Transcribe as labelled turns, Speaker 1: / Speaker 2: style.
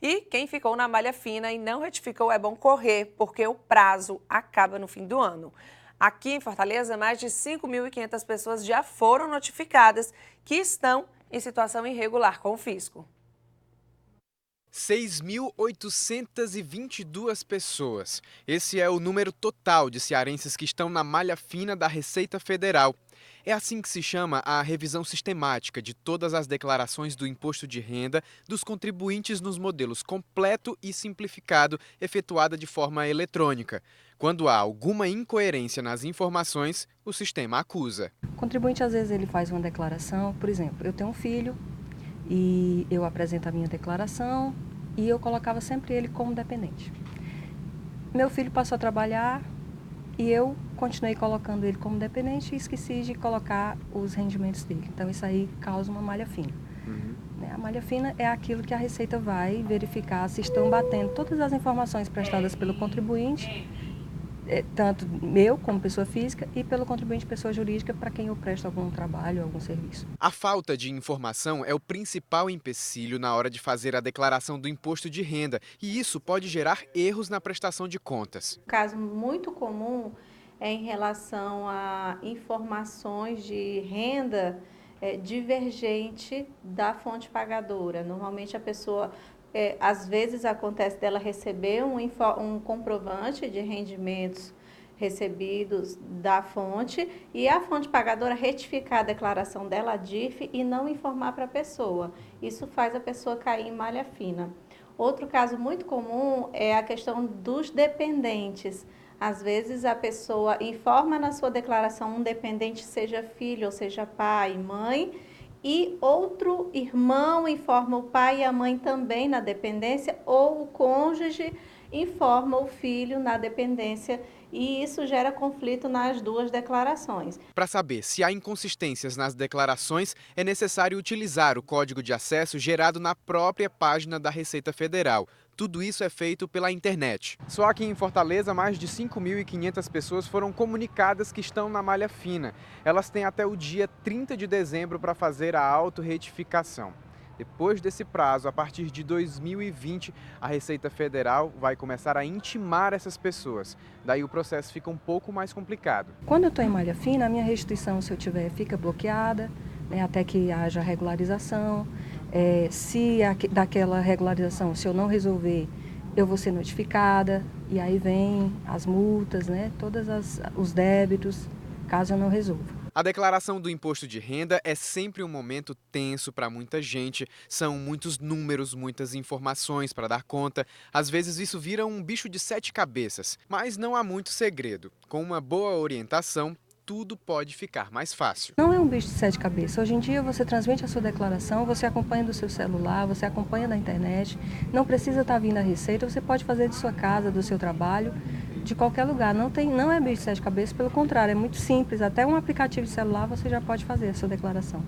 Speaker 1: E quem ficou na malha fina e não retificou é bom correr, porque o prazo acaba no fim do ano. Aqui em Fortaleza, mais de 5.500 pessoas já foram notificadas que estão em situação irregular com o fisco.
Speaker 2: 6.822 pessoas. Esse é o número total de cearenses que estão na malha fina da Receita Federal. É assim que se chama a revisão sistemática de todas as declarações do imposto de renda dos contribuintes nos modelos completo e simplificado, efetuada de forma eletrônica. Quando há alguma incoerência nas informações, o sistema acusa.
Speaker 3: O contribuinte, às vezes, ele faz uma declaração, por exemplo, eu tenho um filho e eu apresento a minha declaração e eu colocava sempre ele como dependente. Meu filho passou a trabalhar e eu continuei colocando ele como dependente e esqueci de colocar os rendimentos dele. Então, isso aí causa uma malha fina. A malha fina é aquilo que a Receita vai verificar se estão batendo todas as informações prestadas pelo contribuinte, tanto meu como pessoa física e pelo contribuinte pessoa jurídica para quem eu presto algum trabalho, algum serviço.
Speaker 2: A falta de informação é o principal empecilho na hora de fazer a declaração do imposto de renda, e isso pode gerar erros na prestação de contas.
Speaker 4: Um caso muito comum é em relação a informações de renda divergente da fonte pagadora. Normalmente a pessoa, às vezes acontece dela receber um comprovante de rendimentos recebidos da fonte e a fonte pagadora retificar a declaração dela, a DIF, e não informar para a pessoa. Isso faz a pessoa cair em malha fina. Outro caso muito comum é a questão dos dependentes. Às vezes a pessoa informa na sua declaração um dependente, seja filho ou seja pai, mãe, e outro irmão informa o pai e a mãe também na dependência, ou o cônjuge informa o filho na dependência, e isso gera conflito nas duas declarações.
Speaker 2: Para saber se há inconsistências nas declarações, é necessário utilizar o código de acesso gerado na própria página da Receita Federal. Tudo isso é feito pela internet. Só aqui em Fortaleza, mais de 5.500 pessoas foram comunicadas que estão na malha fina. Elas têm até o dia 30 de dezembro para fazer a autorretificação. Depois desse prazo, a partir de 2020, a Receita Federal vai começar a intimar essas pessoas. Daí o processo fica um pouco mais complicado.
Speaker 3: Quando eu estou em malha fina, a minha restituição, se eu tiver, fica bloqueada, até que haja regularização. Se daquela regularização, se eu não resolver, eu vou ser notificada, e aí vem as multas, todos os débitos, caso eu não resolva.
Speaker 2: A declaração do imposto de renda é sempre um momento tenso para muita gente. São muitos números, muitas informações para dar conta. Às vezes isso vira um bicho de 7 cabeças, mas não há muito segredo. Com uma boa orientação, tudo pode ficar mais fácil.
Speaker 3: Não é um bicho de 7 cabeças. Hoje em dia você transmite a sua declaração, você acompanha do seu celular, você acompanha da internet. Não precisa estar vindo à Receita, você pode fazer de sua casa, do seu trabalho, de qualquer lugar. Não é bicho de 7 cabeças, pelo contrário, é muito simples. Até um aplicativo de celular você já pode fazer a sua declaração.